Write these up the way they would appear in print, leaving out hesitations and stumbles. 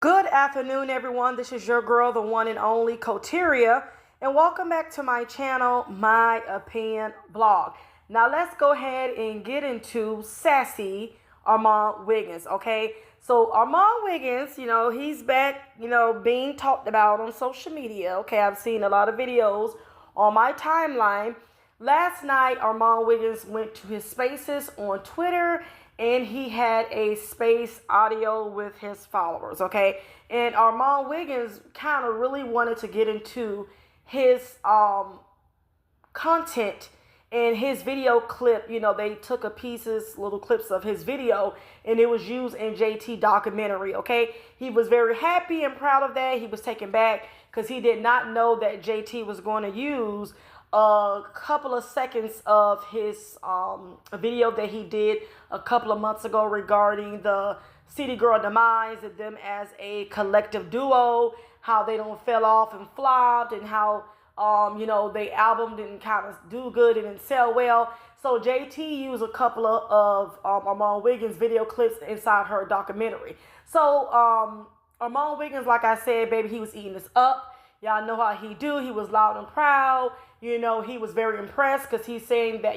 Good afternoon, everyone. This is your girl, the one and only Coteria, and welcome back to my channel, My Opinion Blog. Now, let's go ahead and get into sassy Armon Wiggins, okay? So, Armon Wiggins, he's back, being talked about on social media, okay? I've seen a lot of videos on my timeline. Last night, Armon Wiggins went to his spaces on Twitter and he had a space audio with his followers, okay? And Armon Wiggins kind of really wanted to get into his content and his video clip. They took little clips of his video, and it was used in JT documentary, okay? He was very happy and proud of that. He was taken back because he did not know that JT was going to use a couple of seconds of his video that he did a couple of months ago regarding the City Girl demise and them as a collective duo, how they don't fell off and flopped, and how the album didn't kind of do good and didn't sell well. So JT used a couple of Armon Wiggins video clips inside her documentary. So Armon Wiggins, like I said, baby, he was eating this up. Y'all know how he do. He was loud and proud. He was very impressed because he's saying that,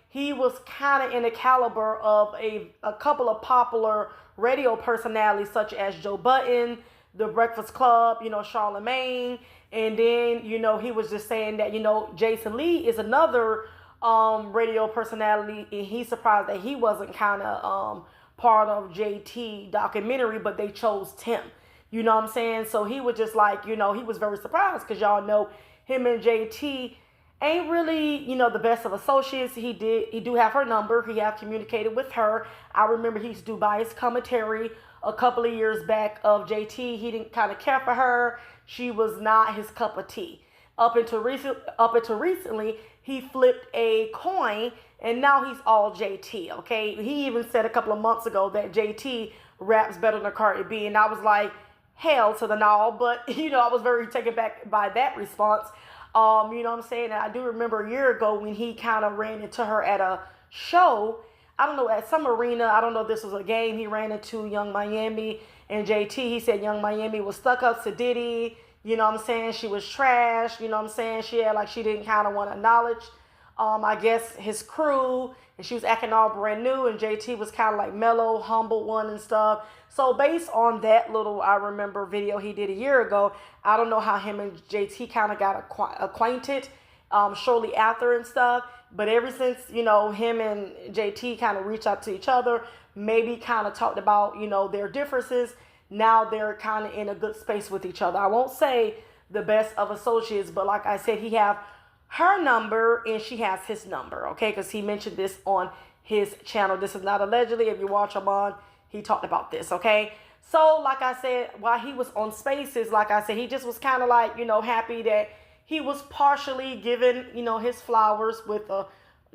he was kind of in the caliber of a couple of popular radio personalities such as Joe Budden, The Breakfast Club, Charlemagne. And then, he was just saying that, Jason Lee is another radio personality, and he's surprised that he wasn't kind of part of JT documentary, but they chose Tim. You know what I'm saying? So he was just like, he was very surprised because y'all know him and JT ain't really, the best of associates. He do have her number. He have communicated with her. I remember he used to do biased commentary a couple of years back of JT. He didn't kind of care for her. She was not his cup of tea. Up until recently, he flipped a coin, and now he's all JT, okay? He even said a couple of months ago that JT raps better than Cardi B, and I was like, hell to the no, but I was very taken back by that response. You know what I'm saying? And I do remember a year ago when he kind of ran into her at a show. I don't know, at some arena. I don't know if this was a game. He ran into Young Miami and JT. He said Young Miami was stuck up to Diddy. You know what I'm saying? She was trash. You know what I'm saying? She had like she didn't kind of want to acknowledge, I guess, his crew. And she was acting all brand new. And JT was kind of like mellow, humble one and stuff. So based on that little, I remember, video he did a year ago, I don't know how him and JT kind of got acquainted shortly after and stuff. But ever since, him and JT kind of reached out to each other, maybe kind of talked about, their differences. Now they're kind of in a good space with each other. I won't say the best of associates, but like I said, he have her number and she has his number, okay? Because he mentioned this on his channel. This is not allegedly. If you watch him on, he talked about this, okay? So, like I said, while he was on Spaces, like I said, he just was kind of like, happy that he was partially given, his flowers with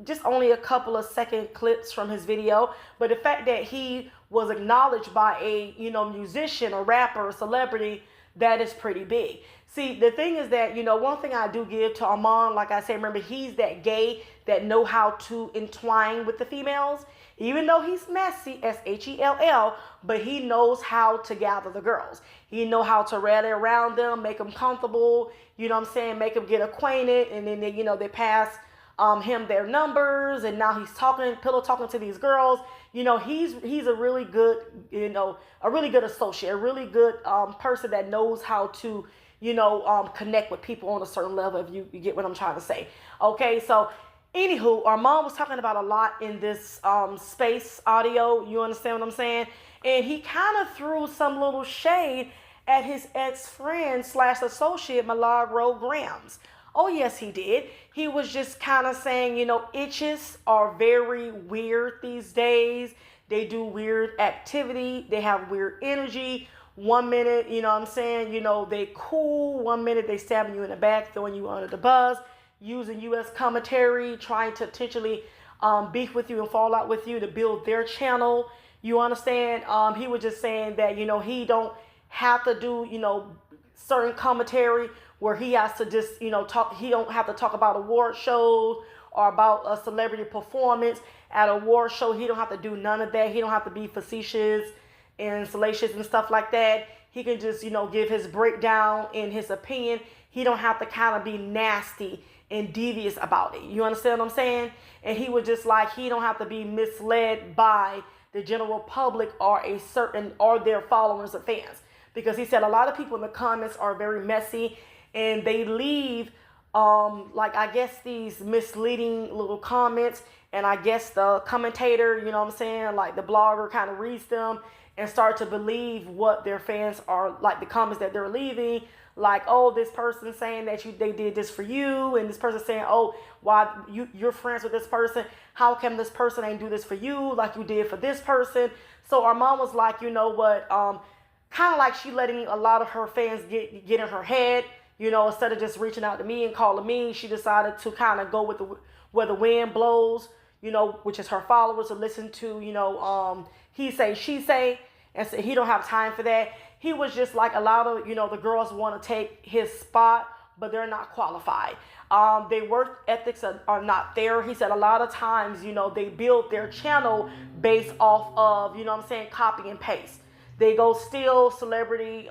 just only a couple of second clips from his video. But the fact that he was acknowledged by a, musician, a rapper, a celebrity, that is pretty big. See, the thing is that, one thing I do give to Armon, like I said, remember, he's that gay that know how to entwine with the females. Even though he's messy, S-H-E-L-L, but he knows how to gather the girls. He know how to rally around them, make them comfortable, make them get acquainted, and then they pass him their numbers, and now he's pillow talking to these girls. He's a really good, a really good associate, a really good person that knows how to, connect with people on a certain level, if you get what I'm trying to say. Okay, so anywho, Armon was talking about a lot in this space audio. You understand what I'm saying? And he kind of threw some little shade at his ex-friend / associate, Milagro Gramz. Oh, yes, he did. He was just kind of saying, itches are very weird these days. They do weird activity. They have weird energy. 1 minute, they cool. 1 minute they stabbing you in the back, throwing you under the bus, using U.S. commentary, trying to potentially beef with you and fall out with you to build their channel. You understand? He was just saying that, he don't have to do, certain commentary where he has to just, talk. He don't have to talk about award shows or about a celebrity performance at an award show. He don't have to do none of that. He don't have to be facetious and salacious and stuff like that. He can just, give his breakdown and his opinion. He don't have to kind of be nasty and devious about it. You understand what I'm saying? And he was just like, he don't have to be misled by the general public or their followers or fans. Because he said a lot of people in the comments are very messy and they leave I guess these misleading little comments, and I guess the commentator, you know what I'm saying, like the blogger kind of reads them and start to believe what their fans are, like the comments that they're leaving, like, oh, this person saying that they did this for you, and this person saying, oh, why you're friends with this person, how come this person ain't do this for you like you did for this person? So our mom was like, you know what, kind of like she letting a lot of her fans get in her head. Instead of just reaching out to me and calling me, she decided to kind of go with where the wind blows, which is her followers to listen to, he say, she say, and so he don't have time for that. He was just like a lot of, the girls want to take his spot, but they're not qualified. Their work ethics are not there. He said a lot of times, they build their channel based off of, copy and paste. They go steal celebrity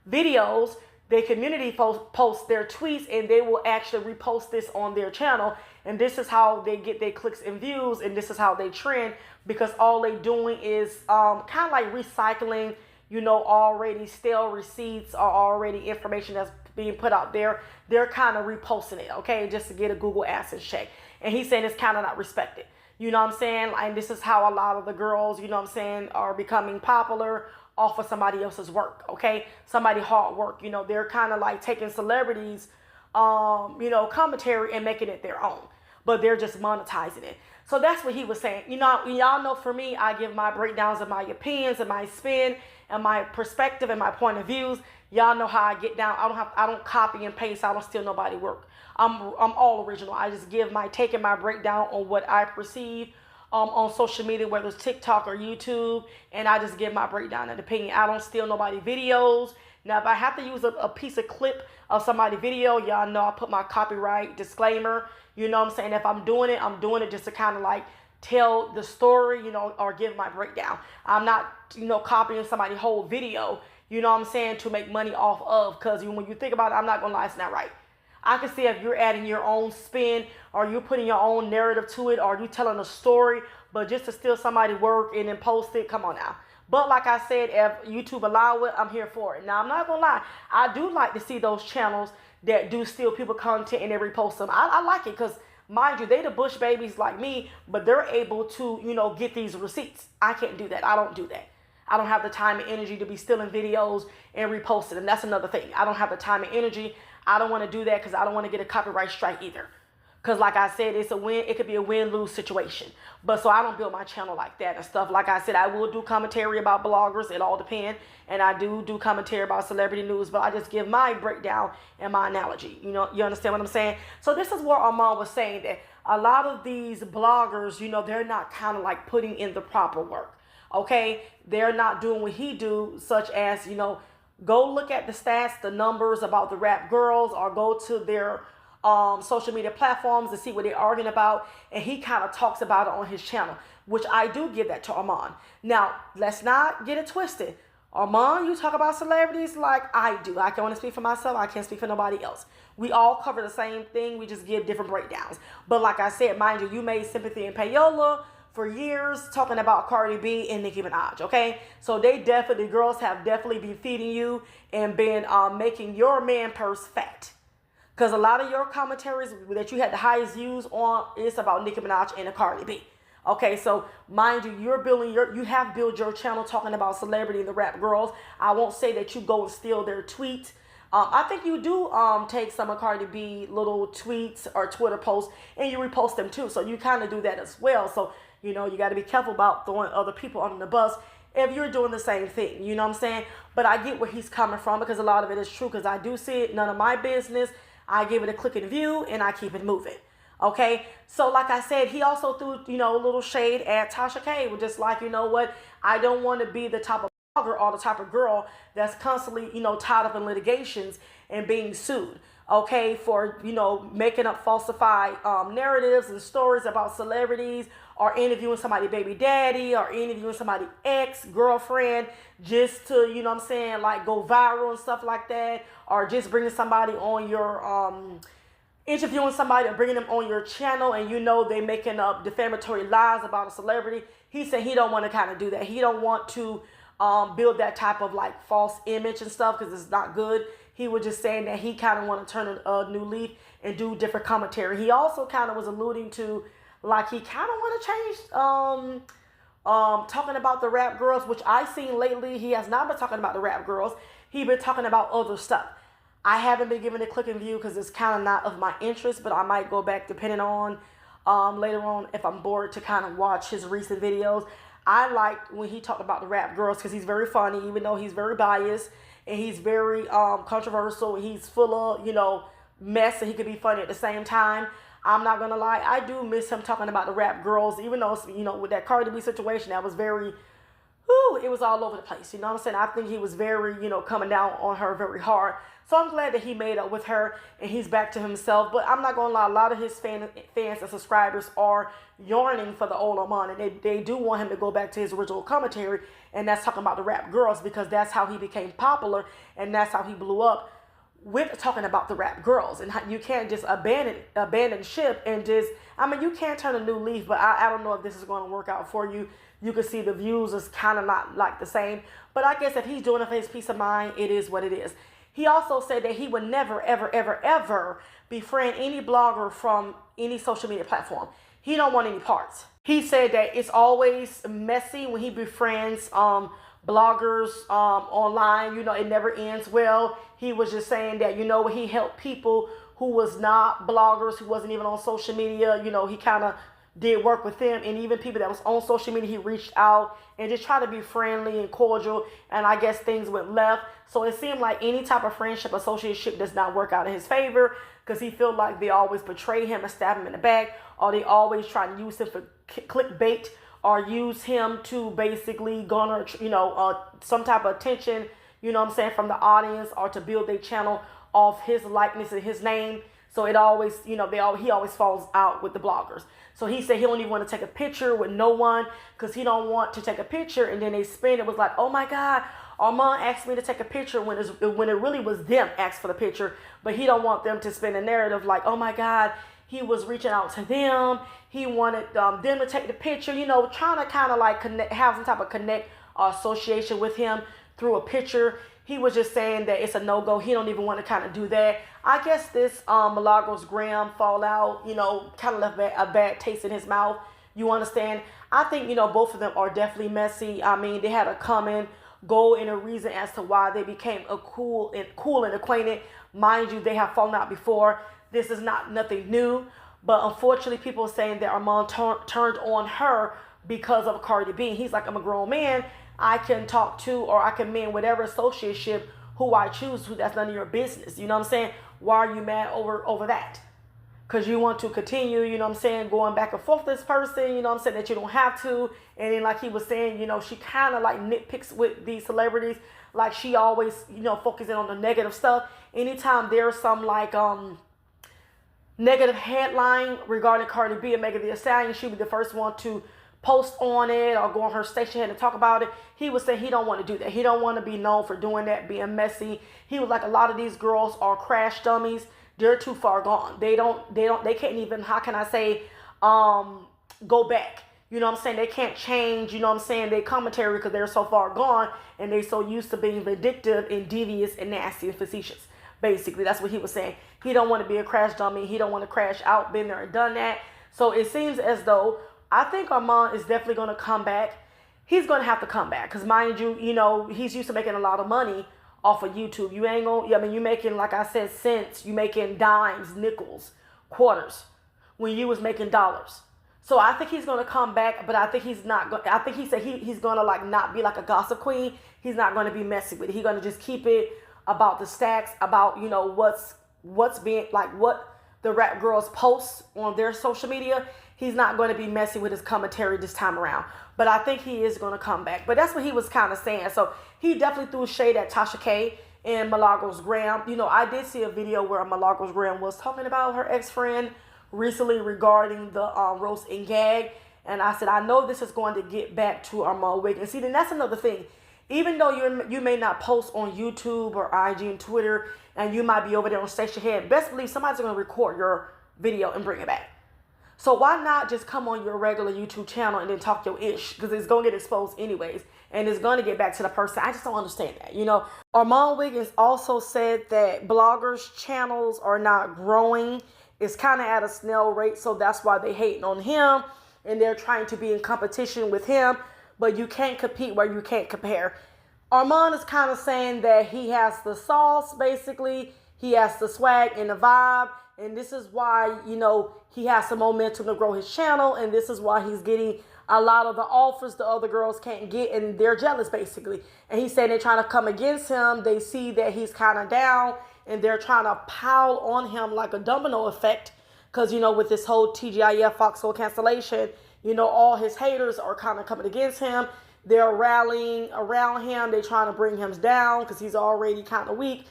videos. Their community post their tweets, and they will actually repost this on their channel. And this is how they get their clicks and views, and this is how they trend, because all they doing is kind of like recycling, already stale receipts or already information that's being put out there. They're kind of reposting it, okay, just to get a Google AdSense check. And he's saying it's kind of not respected. You know what I'm saying? And this is how a lot of the girls, are becoming popular off of somebody else's work, okay? Somebody hard work. They're kind of like taking celebrities, commentary and making it their own, but they're just monetizing it. So that's what he was saying. Y'all know for me, I give my breakdowns of my opinions and my spin and my perspective and my point of views. Y'all know how I get down. I don't copy and paste. I don't steal nobody work. I'm all original. I just give my take and my breakdown on what I perceive on social media, whether it's TikTok or YouTube, and I just give my breakdown and opinion. I don't steal nobody videos. Now, if I have to use a piece of clip of somebody's video, y'all know I put my copyright disclaimer. You know what I'm saying? If I'm doing it just to kind of like tell the story, or give my breakdown. I'm not, copying somebody's whole video, you know what I'm saying, to make money off of, because when you think about it, I'm not going to lie, it's not right. I can see if you're adding your own spin or you're putting your own narrative to it or you telling a story, but just to steal somebody's work and then post it, come on now. But like I said, if YouTube allow it, I'm here for it. Now, I'm not going to lie. I do like to see those channels that do steal people content and they repost them. I like it because, mind you, they the bush babies like me, but they're able to, get these receipts. I can't do that. I don't do that. I don't have the time and energy to be stealing videos and reposting them. That's another thing. I don't have the time and energy. I don't want to do that because I don't want to get a copyright strike either. Because like I said, it could be a win-lose situation. But so I don't build my channel like that and stuff. Like I said, I will do commentary about bloggers. It all depends. And I do commentary about celebrity news. But I just give my breakdown and my analogy. You understand what I'm saying? So this is what Armon was saying, that a lot of these bloggers, they're not kind of like putting in the proper work. Okay? They're not doing what he do, such as, go look at the stats, the numbers about the rap girls, or go to their social media platforms to see what they're arguing about. And he kind of talks about it on his channel, which I do give that to Armon. Now, let's not get it twisted. Armon, you talk about celebrities like I do. I can only speak for myself. I can't speak for nobody else. We all cover the same thing. We just give different breakdowns. But like I said, mind you, you made Sympathy and Payola for years talking about Cardi B and Nicki Minaj, okay? So the girls have definitely been feeding you and been making your man purse fat. Because a lot of your commentaries that you had the highest views on is about Nicki Minaj and Cardi B. Okay, so mind you, you have built your channel talking about celebrity and the rap girls. I won't say that you go and steal their tweets. I think you do take some of Cardi B little tweets or Twitter posts and you repost them too. So you kind of do that as well. So you got to be careful about throwing other people under the bus if you're doing the same thing. You know what I'm saying? But I get where he's coming from because a lot of it is true because I do see it. None of my business. I give it a click and view and I keep it moving. Okay? So like I said, he also threw, a little shade at Tasha K. With just like, what? I don't want to be the type of blogger or the type of girl that's constantly, tied up in litigations and being sued. okay, for, making up falsified narratives and stories about celebrities, or interviewing somebody baby daddy, or interviewing somebody ex-girlfriend, just to, like go viral and stuff like that, or just bringing somebody on your, interviewing somebody and bringing them on your channel, and they making up defamatory lies about a celebrity. He said he don't want to kind of do that. He don't want to build that type of like false image and stuff, because it's not good. He was just saying that he kind of want to turn a new leaf and do different commentary. He also kind of was alluding to like he kind of want to change talking about the rap girls, which I've seen lately. He has not been talking about the rap girls. He been talking about other stuff. I haven't been giving it a click and view because it's kind of not of my interest, but I might go back depending on later on if I'm bored to kind of watch his recent videos. I liked when he talked about the rap girls because he's very funny, even though he's very biased and he's very controversial. He's full of, mess, and he could be funny at the same time. I'm not going to lie. I do miss him talking about the rap girls, even though, with that Cardi B situation, that was very, it was all over the place. You know what I'm saying? I think he was very, coming down on her very hard. So I'm glad that he made up with her and he's back to himself. But I'm not going to lie, a lot of his fans and subscribers are yearning for the old Armon. And they do want him to go back to his original commentary. And that's talking about the rap girls, because that's how he became popular. And that's how he blew up, with talking about the rap girls. And you can't just abandon ship and just, you can't turn a new leaf. But I don't know if this is going to work out for you. You can see the views is kind of not like the same. But I guess if he's doing it for his peace of mind, it is what it is. He also said that he would never, ever, ever, ever befriend any blogger from any social media platform. He don't want any parts. He said that it's always messy when he befriends bloggers online. It never ends well. He was just saying that, he helped people who was not bloggers, who wasn't even on social media. He kind of did work with them, and even people that was on social media, he reached out and just tried to be friendly and cordial, and I guess things went left. So it seemed like any type of friendship, associationship does not work out in his favor, because he feel like they always betray him and stab him in the back, or they always try to use him for clickbait, or use him to basically garner, some type of attention, from the audience, or to build their channel off his likeness and his name. So it always, he always falls out with the bloggers. So he said he don't even want to take a picture with no one, because he don't want to take a picture and then they spin. It was like, oh my God, Armon asked me to take a picture when it really was them asked for the picture. But he don't want them to spin a narrative like, oh my God, he was reaching out to them. He wanted them to take the picture, trying to kind of like have some type of connect or association with him through a picture. He was just saying that it's a no-go. He don't even want to kind of do that. I guess this Milagro Gramz fallout, kind of left a bad taste in his mouth. You understand? I think, both of them are definitely messy. They had a common goal and a reason as to why they became cool and acquainted. Mind you, they have fallen out before. This is nothing new. But unfortunately, people are saying that Armon turned on her because of Cardi B. He's like, I'm a grown man. I can talk to, or I can mend whatever associateship who I choose to. That's none of your business. You know what I'm saying? Why are you mad over that? Because you want to continue, going back and forth with this person, that you don't have to. And then like he was saying, she kind of like nitpicks with these celebrities. Like she always, focusing on the negative stuff. Anytime there's some like negative headline regarding Cardi B and Megan Thee Stallion, she'll be the first one to post on it or go on her station and talk about it. He was saying he don't want to do that. He don't want to be known for doing that, being messy. He was like, a lot of these girls are crash dummies. They're too far gone. They can't even, how can I say, go back. You know what I'm saying? They can't change, their commentary, because they're so far gone and they're so used to being vindictive and devious and nasty and facetious. Basically, that's what he was saying. He don't want to be a crash dummy. He don't want to crash out, been there and done that. So it seems as though, I think Armon is definitely going to come back. He's going to have to come back because, mind you, he's used to making a lot of money off of YouTube. You ain't going to, you making, like I said, cents. You making dimes, nickels, quarters when you was making dollars. So I think he's going to come back, but I think he's not going, I think he said he's going to like not be like a gossip queen. He's not going to be messy with it. He's going to just keep it about the stacks, about, what's being, like what the rap girls post on their social media. He's not going to be messy with his commentary this time around. But I think he is going to come back. But that's what he was kind of saying. So he definitely threw shade at Tasha K in Milagro Gramz. You know, I did see a video where Milagro Gramz was talking about her ex-friend recently regarding the roast and gag. And I said, I know this is going to get back to Armon Wiggins. See, then that's another thing. Even though you may not post on YouTube or IG and Twitter, and you might be over there on Station Head, best believe somebody's going to record your video and bring it back. So why not just come on your regular YouTube channel and then talk your ish? Because it's going to get exposed anyways. And it's going to get back to the person. I just don't understand that, you know. Armon Wiggins also said that bloggers' channels are not growing. It's kind of at a snail rate. So that's why they hating on him. And they're trying to be in competition with him. But you can't compete where you can't compare. Armon is kind of saying that he has the sauce, basically. He has the swag and the vibe. And this is why, you know, he has some momentum to grow his channel. And this is why he's getting a lot of the offers the other girls can't get. And they're jealous, basically. And he's saying they're trying to come against him. They see that he's kind of down. And they're trying to pile on him like a domino effect. Because, you know, with this whole TGIF Foxhole cancellation, you know, all his haters are kind of coming against him. They're rallying around him. They're trying to bring him down because he's already kind of weak.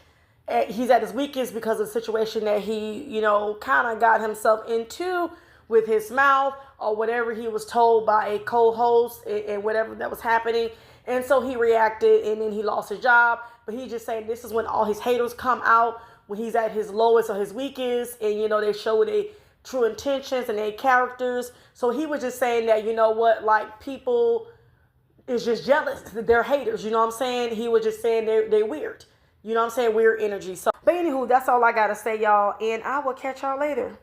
He's at his weakest because of the situation that he, you know, kind of got himself into with his mouth or whatever he was told by a co-host and whatever that was happening. And so he reacted and then he lost his job. But he's just saying this is when all his haters come out, when he's at his lowest or his weakest. And, you know, they show their true intentions and their characters. So he was just saying that, you know what, like people is just jealous. They're haters, you know what I'm saying? He was just saying they're weird. You know what I'm saying? Weird energy. So, but anywho, that's all I got to say, y'all. And I will catch y'all later.